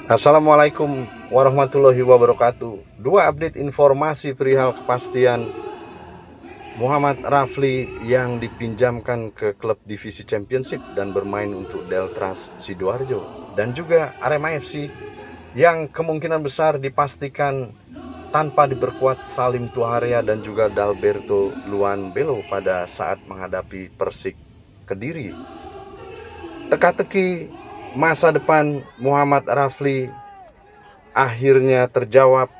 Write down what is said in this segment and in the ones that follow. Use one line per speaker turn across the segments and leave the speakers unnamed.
Assalamualaikum warahmatullahi wabarakatuh. Dua update informasi perihal kepastian Muhammad Rafli yang dipinjamkan ke klub divisi Championship dan bermain untuk Deltras Sidoarjo, dan juga Arema FC yang kemungkinan besar dipastikan tanpa diperkuat Salim Tuharia dan juga Dalberto Luan Belo pada saat menghadapi Persik Kediri. Teka-teki masa depan Muhammad Rafli akhirnya terjawab.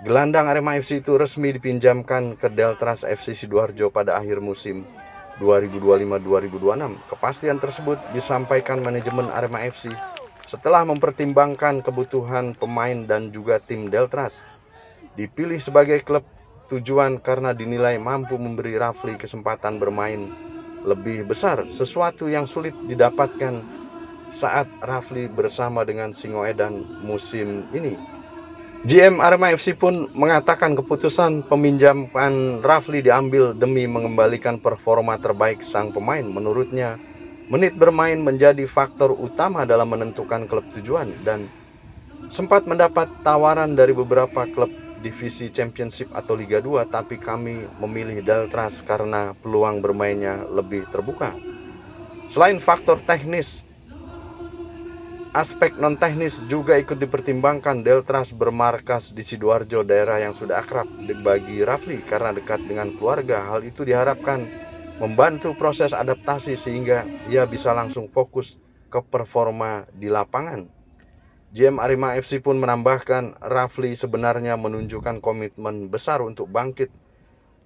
Gelandang Arema FC itu resmi dipinjamkan ke Deltras FC Sidoarjo pada akhir musim 2025-2026. Kepastian tersebut disampaikan manajemen Arema FC setelah mempertimbangkan kebutuhan pemain dan juga tim Deltras. Dipilih sebagai klub tujuan karena dinilai mampu memberi Rafli kesempatan bermain lebih besar, sesuatu yang sulit didapatkan saat Rafli bersama dengan Singoedan musim ini. GM Arema FC pun mengatakan keputusan peminjaman Rafli diambil demi mengembalikan performa terbaik sang pemain. Menurutnya, menit bermain menjadi faktor utama dalam menentukan klub tujuan dan sempat mendapat tawaran dari beberapa klub divisi Championship atau Liga 2, tapi kami memilih Deltras karena peluang bermainnya lebih terbuka. Selain faktor teknis, aspek non-teknis juga ikut dipertimbangkan. Deltras bermarkas di Sidoarjo, daerah yang sudah akrab bagi Rafli karena dekat dengan keluarga. Hal itu diharapkan membantu proses adaptasi sehingga ia bisa langsung fokus ke performa di lapangan. GM Arema FC pun menambahkan Rafli sebenarnya menunjukkan komitmen besar untuk bangkit.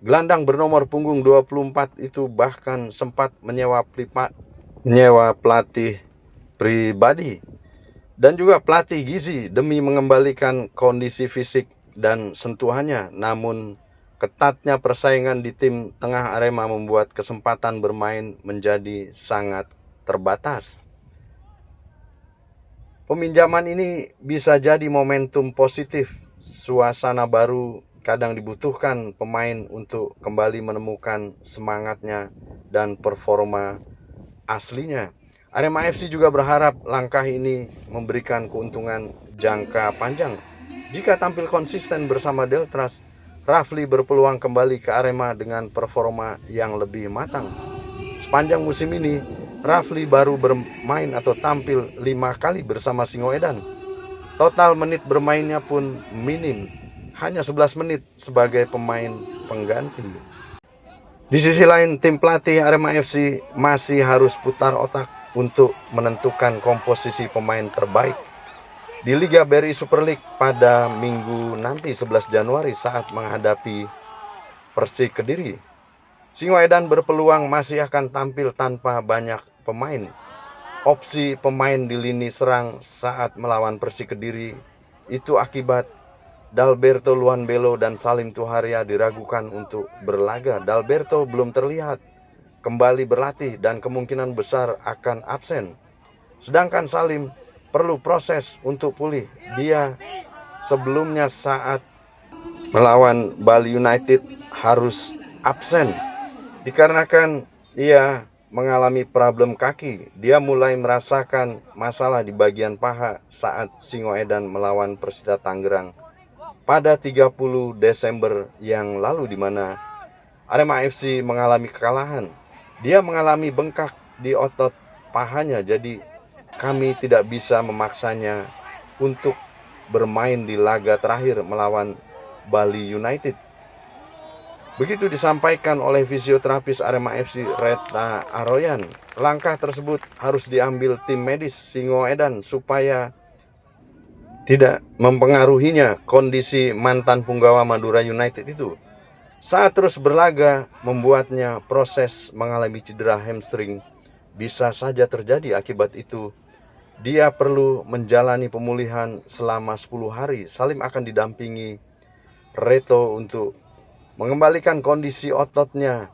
Gelandang bernomor punggung 24 itu bahkan sempat menyewa pelatih pribadi dan juga pelatih gizi demi mengembalikan kondisi fisik dan sentuhannya. Namun ketatnya persaingan di tim tengah Arema membuat kesempatan bermain menjadi sangat terbatas. Peminjaman ini bisa jadi momentum positif. Suasana baru kadang dibutuhkan pemain untuk kembali menemukan semangatnya dan performa aslinya. Arema FC juga berharap langkah ini memberikan keuntungan jangka panjang. Jika tampil konsisten bersama Deltras, Rafli berpeluang kembali ke Arema dengan performa yang lebih matang. Sepanjang musim ini, Rafli baru bermain atau tampil 5 kali bersama Singoedan. Total menit bermainnya pun minim, hanya 11 menit sebagai pemain pengganti. Di sisi lain, tim pelatih Arema FC masih harus putar otak untuk menentukan komposisi pemain terbaik di Liga BRI Super League pada minggu nanti 11 Januari saat menghadapi Persik Kediri. Singoedan berpeluang masih akan tampil tanpa banyak pemain. Opsi pemain di lini serang saat melawan Persik Kediri itu akibat Dalberto Luan Belo dan Salim Tuharia diragukan untuk berlaga. Dalberto belum terlihat kembali berlatih dan kemungkinan besar akan absen. Sedangkan Salim perlu proses untuk pulih. Dia sebelumnya saat melawan Bali United harus absen dikarenakan ia mengalami problem kaki. Dia mulai merasakan masalah di bagian paha saat Singoedan melawan Persita Tangerang pada 30 Desember yang lalu, di mana Arema FC mengalami kekalahan. Dia mengalami bengkak di otot pahanya, jadi kami tidak bisa memaksanya untuk bermain di laga terakhir melawan Bali United. Begitu disampaikan oleh fisioterapis Arema FC Reta Aroyan. Langkah tersebut harus diambil tim medis Singoedan supaya tidak mempengaruhinya kondisi mantan punggawa Madura United itu. Saat terus berlaga membuatnya proses mengalami cedera hamstring bisa saja terjadi. Akibat itu dia perlu menjalani pemulihan selama 10 hari. Salim akan didampingi Reto untuk mengembalikan kondisi ototnya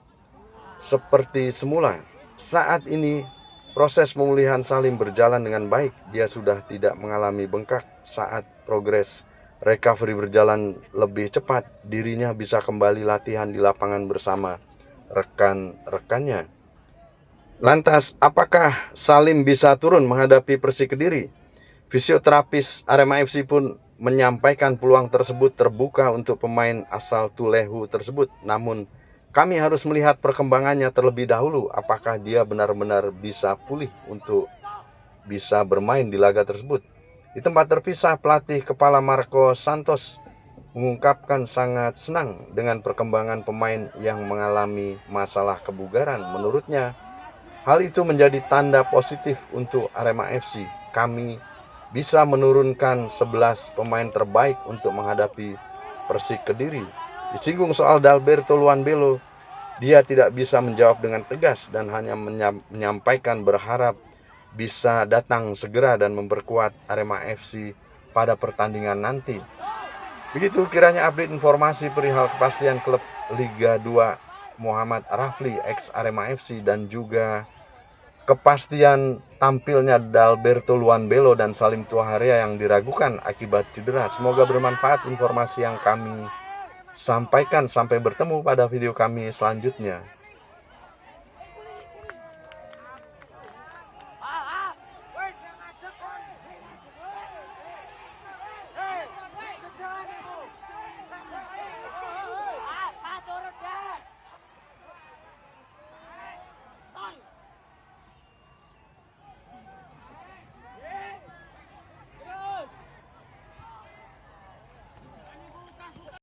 seperti semula. Saat ini proses pemulihan Salim berjalan dengan baik. Dia sudah tidak mengalami bengkak. Saat progres recovery berjalan lebih cepat, dirinya bisa kembali latihan di lapangan bersama rekan-rekannya. Lantas, apakah Salim bisa turun menghadapi Persik Kediri? Fisioterapis Arema FC pun menyampaikan peluang tersebut terbuka untuk pemain asal Tulehu tersebut. Namun kami harus melihat perkembangannya terlebih dahulu, apakah dia benar-benar bisa pulih untuk bisa bermain di laga tersebut. Di tempat terpisah, pelatih kepala Marco Santos mengungkapkan sangat senang dengan perkembangan pemain yang mengalami masalah kebugaran. Menurutnya, hal itu menjadi tanda positif untuk Arema FC. Kami bisa menurunkan 11 pemain terbaik untuk menghadapi Persik Kediri. Disinggung soal Dalberto Luanbelo, dia tidak bisa menjawab dengan tegas dan hanya menyampaikan berharap bisa datang segera dan memperkuat Arema FC pada pertandingan nanti. Begitu kiranya update informasi perihal kepastian klub Liga 2 Muhammad Rafli ex Arema FC dan juga kepastian tampilnya Dalberto Luanbelo dan Salim Tuaharia yang diragukan akibat cedera. Semoga bermanfaat informasi yang kami sampaikan. Sampai bertemu pada video kami selanjutnya.